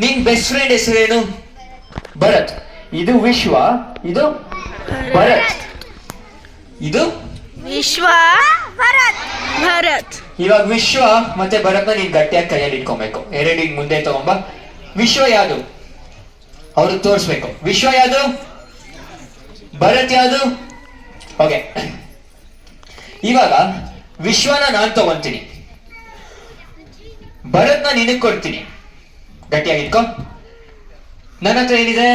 ನಿನ್ best friend ಹೆಸರೇನು? ಭರತ್. ಇದು ವಿಶ್ವ, ಇದು ಭರತ್. ಇದು ವಿಶ್ವ, ಭರತ್. ಭರತ್. ಇವಾಗ ವಿಶ್ವ ಮತ್ತೆ ಭರತ್ನ ನೀನ್ ಗಟ್ಟಿಯಾಗಿ ಕೈಯಲ್ಲಿ ಇಟ್ಕೊಬೇಕು. ಎರಡು ಹಿಂಗ್ ಮುಂದೆ ತಗೊಂಬ. ವಿಶ್ವ ಯಾವುದು? ಅವ್ರಿಗೆ ತೋರಿಸ್ಬೇಕು. ವಿಶ್ವ ಯಾವುದು? ಭರತ್ ಯಾವುದು? ಓಕೆ, ಇವಾಗ ವಿಶ್ವನ ನಾನ್ ತಗೊಂತೀನಿ, ಭರತ್ನ ನಿನಗ್ ಕೊಡ್ತೀನಿ. ಗಟ್ಟಿಯಾಗಿ ಇಟ್ಕೊ. ನನ್ನ ಹತ್ರ ಏನಿದೆ?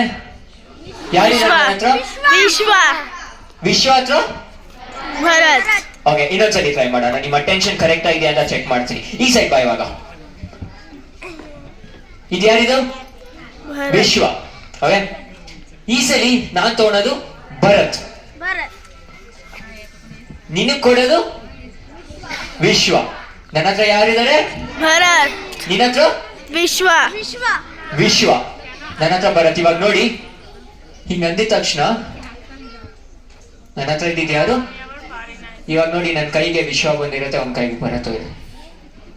ಯಾರಿದೆ ನನ್ನ ಹತ್ರ? ವಿಶ್ವ. ವಿಶ್ವ ಹತ್ರ ಭರತ್. ಓಕೆ, ಇನ್ನೊಂದ್ಸಲಿ ಟ್ರೈ ಮಾಡೋಣ. ನಿಮ್ಮ ಅಟೆನ್ಷನ್ ಕರೆಕ್ಟ್ ಆಗಿದೆ ಅಂತ ಚೆಕ್ ಮಾಡ್ತೀನಿ. ಈ ಸೈಡ್ ಬಾ. ಇವಾಗ ಇದು ಯಾರಿದು? ವಿಶ್ವ. ಓಕೆ, ಈ ಸಲಿ ನಾನ್ ತಗೊಳೋದು ಭರತ್, ನಿನಗ್ ಕೊಡೋದು ವಿಶ್ವ. ನನ್ನ ಹತ್ರ ಯಾರಿದ್ದಾರೆ? ಭರತ್. ನಿನ್ನ ಹತ್ರ ವಿಶ್ವ. ವಿಶ್ವ. ನನ್ನ ಹತ್ರ ಭರತ್. ಇವಾಗ ನೋಡಿ, ಹಿಂಗ ಅಂದಿದ ತಕ್ಷಣ ನನ್ನ ಹತ್ರ ಇದ್ದಿದ್ದು ಯಾರು? ಇವಾಗ ನೋಡಿ, ನನ್ನ ಕೈಗೆ ವಿಶ್ವ ಬಂದಿರುತ್ತೆ, ಅವನ ಕೈಗೆ ಭರತ್ ಇದೆ.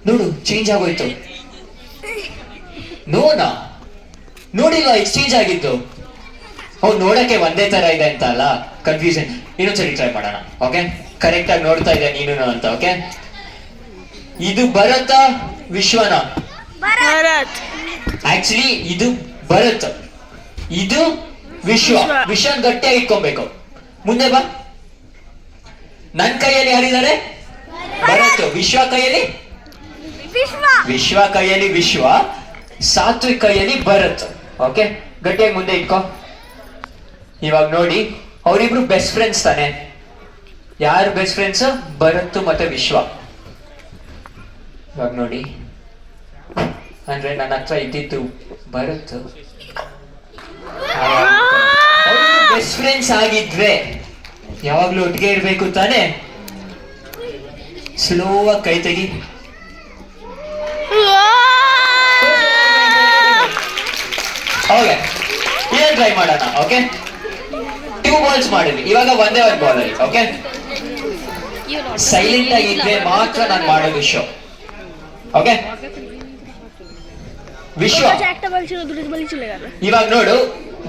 ನೋಡು, ಚೇಂಜ್ ಆಗೋಯ್ತು. ನೋನಾ ನೋಡಿಲ್ವಾ ಎಕ್ಸ್ಚೇಂಜ್ ಆಗಿದ್ದು? ಅವ್ನು ನೋಡಕ್ಕೆ ಒಂದೇ ತರ ಇದೆ ಅಂತ ಅಲ್ಲ, ಕನ್ಫ್ಯೂಷನ್. ಇನ್ನೊಂದ್ಸರಿ ಟ್ರೈ ಮಾಡೋಣ. ಓಕೆ, ಕರೆಕ್ಟ್ ಆಗಿ ನೋಡ್ತಾ ಇದೆ ನೀನು ಅಂತ. ಓಕೆ, ಇದು ಭರತ ವಿಶ್ವನ? ಭರತ್. ಆಕ್ಚುಲಿ ಇದು ಭರತ್, ಇದು ವಿಶ್ವ. ವಿಶ್ವನ್ ಗಟ್ಟಿಯಾಗಿ ಇಟ್ಕೊಬೇಕು. ಮುಂದೆ ಬಾ. ನನ್ ಕೈಯಲ್ಲಿ ಯಾರಿದ್ದಾರೆ? ಭರತ್. ವಿಶ್ವ ಕೈಯಲ್ಲಿ? ವಿಶ್ವ ಕೈಯಲ್ಲಿ ವಿಶ್ವ, ಸಾತ್ವಿಕ್ ಕೈಯಲ್ಲಿ ಭರತ್. ಓಕೆ, ಗಟ್ಟಿಯಾಗಿ ಮುಂದೆ ಇಟ್ಕೋ. ಇವಾಗ ನೋಡಿ, ಅವರಿಬ್ರು ಬೆಸ್ಟ್ ಫ್ರೆಂಡ್ಸ್ ತಾನೆ? ಯಾರು ಬೆಸ್ಟ್ ಫ್ರೆಂಡ್ಸ್? ಭರತ್ ಮತ್ತೆ ವಿಶ್ವ. ಇವಾಗ ನೋಡಿ, ಅಂದ್ರೆ ನನ್ನ ಹತ್ರ ಇದ್ದಿದ್ದು ಭರತ್. ಬೆಸ್ಟ್ ಫ್ರೆಂಡ್ಸ್ ಆಗಿದ್ರೆ ಯಾವಾಗ್ಲೂ ಒಟ್ಟಿಗೆ ಇರ್ಬೇಕು ತಾನೆ? ಸ್ಲೋ ಆಗಿ ಕೈ ತೆಗಿ. ಓಕೆ, ಏನ್ ಟ್ರೈ ಮಾಡೋಣ. ಓಕೆ, 2 ಬಾಲ್ಸ್ ಮಾಡಿದ್ವಿ. ಇವಾಗ ಒಂದೇ ಒಂದು ಬಾಲ್ ಅಲ್ಲಿ. ಓಕೆ, ಸೈಲೆಂಟ್ ಆಗಿದ್ರೆ ಮಾತ್ರ ನಾನು ಮಾಡೋದು ಶೋ. ಓಕೆ, ವಿಶ್ವ ಇವಾಗ ನೋಡು,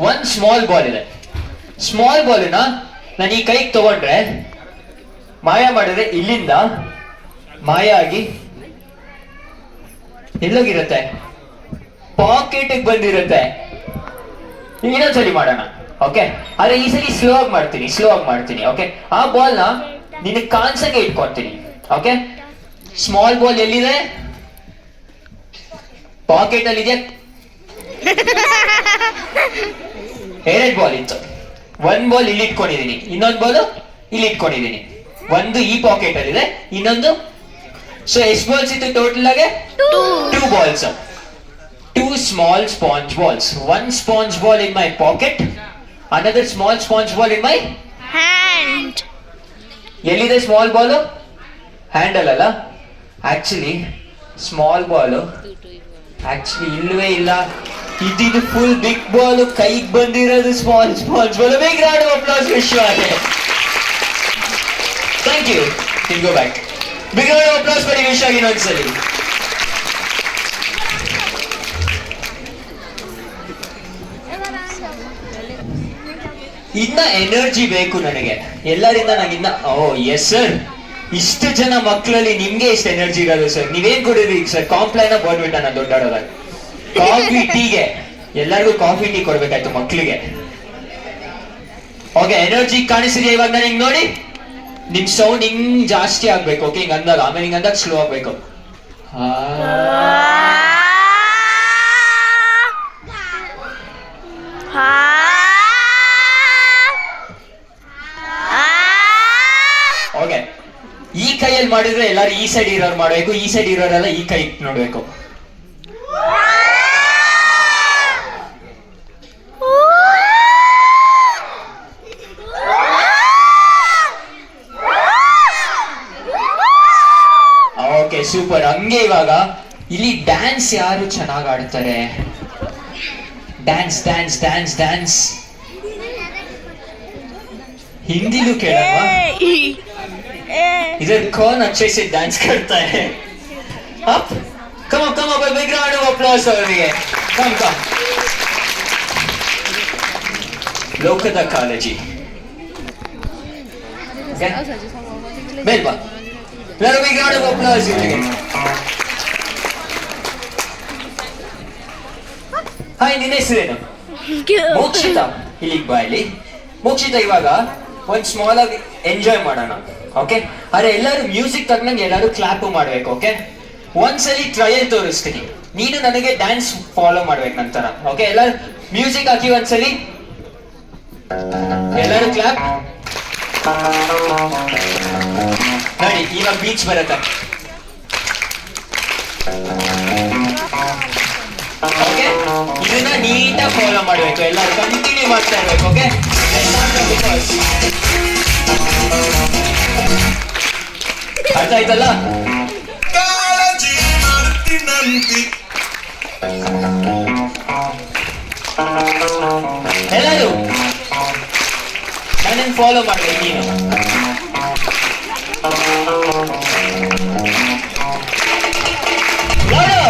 ಒಂದ್ ಸ್ಮಾಲ್ ಬಾಲ್ ಇದೆ. ಸ್ಮಾಲ್ ಬಾಲ್ನ ನಾನು ಈ ಕೈಗೆ ತಗೊಂಡ್ರೆ, ಮಾಯ ಮಾಡಿದ್ರೆ ಇಲ್ಲಿಂದ ಮಾಯ ಆಗಿ ಎಲ್ಲೋಗಿರುತ್ತೆ? ಪಾಕೆಟ್ ಬಂದಿರುತ್ತೆ. ಇನ್ನೊಂದ್ಸಲಿ ಮಾಡೋಣ. ಓಕೆ, ಆದ್ರೆ ಈ ಸಲ ಸ್ಲೋ ಆಗಿ ಮಾಡ್ತೀನಿ. ಓಕೆ, ಆ ಬಾಲ್ ನ ನಿನಗೆ ಕಾನ್ಸಂಗೆ ಇಟ್ಕೊತೀನಿ. ಓಕೆ, ಸ್ಮಾಲ್ ಬಾಲ್ ಎಲ್ಲಿದೆ? ಪಾಕೆಟ್ ಅಲ್ಲಿ ಇದೆ. 2 ಬಾಲ್ ಇತ್ತು. 1 ಬಾಲ್ ಇಲ್ಲಿ ಇಟ್ಕೊಂಡಿದ್ದೀನಿ, ಇನ್ನೊಂದು ಬಾಲ್ ಇಲ್ಲಿ ಇಟ್ಕೊಂಡಿದ್ದೀನಿ. ಒಂದು ಈ ಪಾಕೆಟ್ ಅಲ್ಲಿ ಇದೆ, ಇನ್ನೊಂದು. ಸೊ ಎಷ್ಟು ಬಾಲ್ಸ್ ಇತ್ತು ಟೋಟಲ್ ಆಗಿ? 2 balls. 2 small sponge balls. 1 sponge ball in my pocket, another small sponge ball in my hand. ಎಲ್ಲಿದೆ ಸ್ಮಾಲ್ ಬಾಲ್? ಹ್ಯಾಂಡಲ್ ಅಲ್ಲ, ಆಕ್ಚುಲಿ ಸ್ಮಾಲ್ ಬಾಲ್ ಆಕ್ಚುಲಿ ಇಲ್ವೇ ಇಲ್ಲ. ಇದಿದು ಫುಲ್ ಬಿಗ್ ಬಾಲ್, ಕೈಗೆ ಬಂದಿರೋದು small ball. Big round of applause Vishwa. Thank you. Go back. Big round of applause ಕೊಡಿ ವಿಶ್ವ ಇನ್ನೊಂದ್ಸಲಿ. ಇನ್ನ energy ಬೇಕು ನನಗೆ ಎಲ್ಲರಿಂದ. ನಾಗಿನ್ನ ಎಸ್ ಸರ್, ಇಷ್ಟು ಜನ ಮಕ್ಕಳಲ್ಲಿ ನಿಮ್ಗೆ ಇಷ್ಟು ಎನರ್ಜಿ ಇರೋದು ಸರ್. ನೀವೇನ್ ಕೊಡಿದ್ರಿ ಸರ್? ಕಾಂಪ್ಲೈನ ಬೋರ್ಬಿಟ್ಟ ನಾನು ದೊಡ್ಡಾಡೋದಾಗ. ಕಾಫಿ ಟೀಗೆ ಎಲ್ಲರಿಗೂ ಕಾಫಿ ಟೀ ಕೊಡ್ಬೇಕಾಯ್ತು ಮಕ್ಳಿಗೆ. ಓಕೆ, ಎನರ್ಜಿ ಕಾಣಿಸಿದೆ ಇವಾಗ. ನಾನು ಹಿಂಗ್ ನೋಡಿ, ನಿಮ್ ಸೌಂಡ್ ಹಿಂಗ್ ಜಾಸ್ತಿ ಆಗ್ಬೇಕು. ಓಕೆ, ಹಿಂಗ್ ಅಂದಾಗ, ಆಮೇಲೆ ಹಿಂಗ್ ಅಂದಾಗ ಸ್ಲೋ ಆಗ್ಬೇಕು. ಓಕೆ, ಈ ಕೈಯಲ್ಲಿ ಮಾಡಿದ್ರೆ ಎಲ್ಲರೂ ಈ ಸೈಡ್ ಇರೋರು ಮಾಡ್ಬೇಕು, ಈ ಸೈಡ್ ಇರೋರೆಲ್ಲ ಈ ಕೈ ನೋಡ್ಬೇಕು. Okay, super. ಹಂಗೆ ಇವಾಗ ಇಲ್ಲಿ ಡ್ಯಾನ್ಸ್ ಯಾರು ಚೆನ್ನಾಗಿ ಆಡ್ತಾರೆ? Dance dance dance dance Hindi look इधर कौन अच्छे से डांस करता है? Up, come on, big round of applause for me. Come come. ಲೋಕದ ಕಾಳಜಿ. ಮೇಲ್ ಬಾ. ಎಲ್ಲರೂ big round of applause ಇವರಿಗೆ. ಹಾಯ್, ನಿನ್ನ ಹೆಸರೇನು? ಮೋಕ್ಷಿತ. ಇಲ್ಲಿಗೆ ಬಾ. ಇಲ್ಲಿ ಮೋಕ್ಷಿತ, ಇವಾಗ ಒಂದ್ ಸ್ಮಾಲ್ ಆಗಿ ಎಂಜಾಯ್ ಮಾಡೋಣ. ಓಕೆ, ಅರೆ ಎಲ್ಲರೂ ಮ್ಯೂಸಿಕ್ ತಕ್ಕನಂಗೆ ಎಲ್ಲರೂ ಕ್ಲಾಪ್ ಮಾಡ್ಬೇಕು. ಓಕೆ, ಒಂದ್ಸಲಿ ಟ್ರಯಲ್ ತೋರಿಸ್ತೀನಿ, ನೀನು ನನಗೆ ಡ್ಯಾನ್ಸ್ ಫಾಲೋ ಮಾಡ್ಬೇಕು ನಂತರ. ಓಕೆ, ಎಲ್ಲರೂ ಮ್ಯೂಸಿಕ್ ಹಾಕಿ ಒಂದ್ಸಲಿ, ಎಲ್ಲರೂ ಕ್ಲಾಪ್ ನೋಡಿ. ಇವಾಗ ಬೀಚ್ ಬರುತ್ತೆ. ಓಕೆ, ಇದನ್ನ ನೀಟಾಗಿ ಫಾಲೋ ಮಾಡ್ಬೇಕು, ಎಲ್ಲರೂ ಕಂಟಿನ್ಯೂ ಮಾಡ್ತಾ ಇರ್ಬೇಕು. ಓಕೆ, ಅರ್ಥ ಆಯ್ತಲ್ಲ? ಎಲ್ಲರೂ ನನ್ನನ್ನು ಫಾಲೋ ಮಾಡ್ಬೇಕು. ನೀನು ನೋಡು.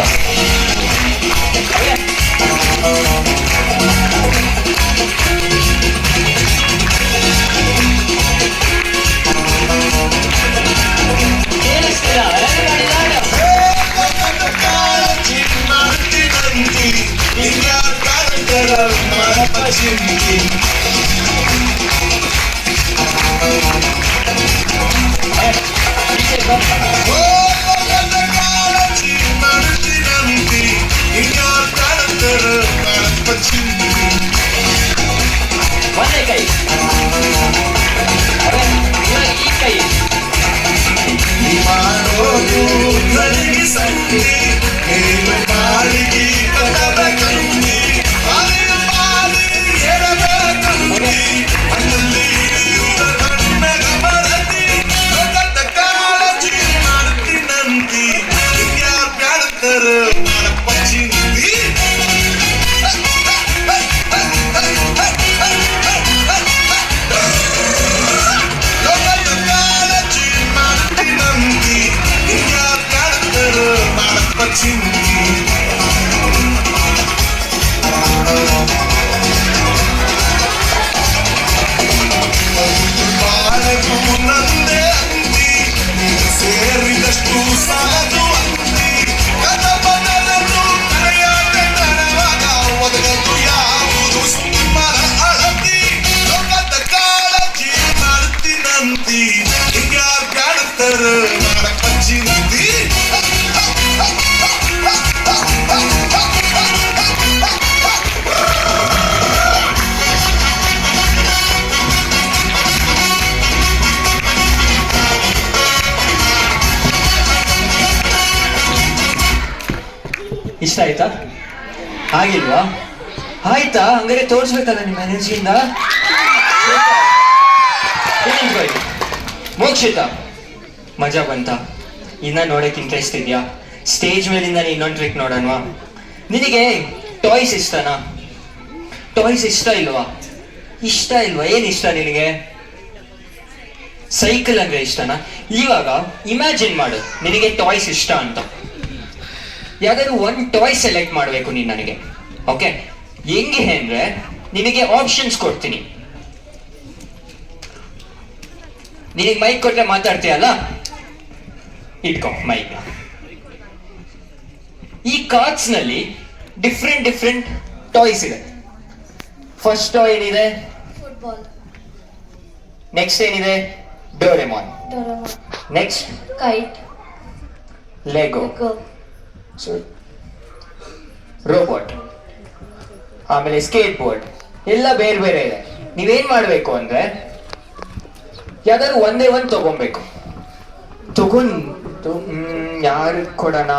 ಒಂದೇ ಕೈ, ಈ ಕೈ ಇಷ್ಟ ಆಯ್ತಾ? ಆಗಿಲ್ವಾ? ಆಯ್ತಾ? ಹಂಗಾರೆ ತೋರಿಸ್ಬೇಕಲ್ಲ ನಿಮ್ಮ ಎನರ್ಜಿಯಿಂದ. ಮೋಕ್ಷಿತ, ಮಜಾ ಬಂತ? ಇನ್ನ ನೋಡಕ್ ಇಂಟ್ರೆಸ್ಟ್ ಇದೆಯಾ? ಸ್ಟೇಜ್ ಮೇಲಿಂದ ಇನ್ನೊಂದು ಟ್ರಿಕ್ ನೋಡೋಣವಾ? ನಿನಗೆ ಟಾಯ್ಸ್ ಇಷ್ಟನಾ? ಟಾಯ್ಸ್ ಇಷ್ಟ ಇಲ್ವಾ? ಇಷ್ಟ ಇಲ್ವಾ? ಏನ್ ಇಷ್ಟ ನಿನಗೆ? ಸೈಕಲ್ ಅಂದ್ರೆ ಇಷ್ಟನಾ? ಇವಾಗ ಇಮ್ಯಾಜಿನ್ ಮಾಡು, ನಿನಗೆ ಟಾಯ್ಸ್ ಇಷ್ಟ ಅಂತ. ಯಾವ್ದಾದ್ರು ಒಂದು ಟಾಯ್ ಸೆಲೆಕ್ಟ್ ಮಾಡಬೇಕು ನೀನು ನನಗೆ. ಓಕೆ, ಹೆಂಗೆ ಅಂದ್ರೆ ನಿನಗೆ ಆಪ್ಷನ್ಸ್ ಕೊಡ್ತೀನಿ. ನಿನಗೆ ಮೈಕ್ ಕೊಟ್ರೆ ಮಾತಾಡ್ತೀಯಲ್ಲ, ಇಟ್ಕೋ ಮೈಕ್. ಈ ಕಾರ್ಡ್ಸ್ ನಲ್ಲಿ ಡಿಫ್ರೆಂಟ್ ಟಾಯ್ಸ್ ಇದೆ. ಫಸ್ಟ್ ಟಾಯ್ ಏನಿದೆ? ಫುಟ್ಬಾಲ್. ನೆಕ್ಸ್ಟ್ ಏನಿದೆ? Doraemon. Next kite. Lego. Robot. ಆಮೇಲೆ ಸ್ಕೇಟ್ ಬೋರ್ಡ್. ಎಲ್ಲ ಬೇರೆ ಬೇರೆ ಇದೆ. ನೀವೇನ್ ಮಾಡ್ಬೇಕು ಅಂದ್ರೆ ಯಾವ್ದಾದ್ರು ಒಂದೇ ಒಂದು ತಗೊಬೇಕು. ತಗೊಂಡು ಯಾರಿಗೆ ಕೊಡೋಣ?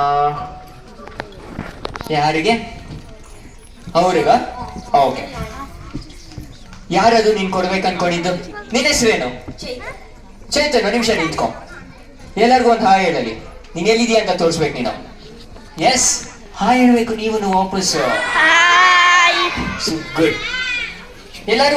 ಯಾರಿಗೆ? ಅವ್ರಿಗ? ಓಕೆ. ಯಾರದು ನೀನ್ ಕೊಡ್ಬೇಕು ಅನ್ಕೊಂಡಿದ್ದು? ನಿನ್ನ ಹೆಸರೇನು? ಚೇತನ್. ನಿಮಿಷ ನಿಂತ್ಕೊ. ಎಲ್ಲರಿಗೂ ಒಂದು ಹಾಯ್ ಹೇಳಲಿ. ನೀನ್ ಎಲ್ಲಿದೀಯ ಅಂತ ತೋರಿಸ್ಬೇಕು ನೀನು. ಎಸ್, ಹಾಯ್ ಹೇಳ್ಬೇಕು ನೀವು ವಾಪಸ್. ಗುಡ್. ಎಲ್ಲರೂ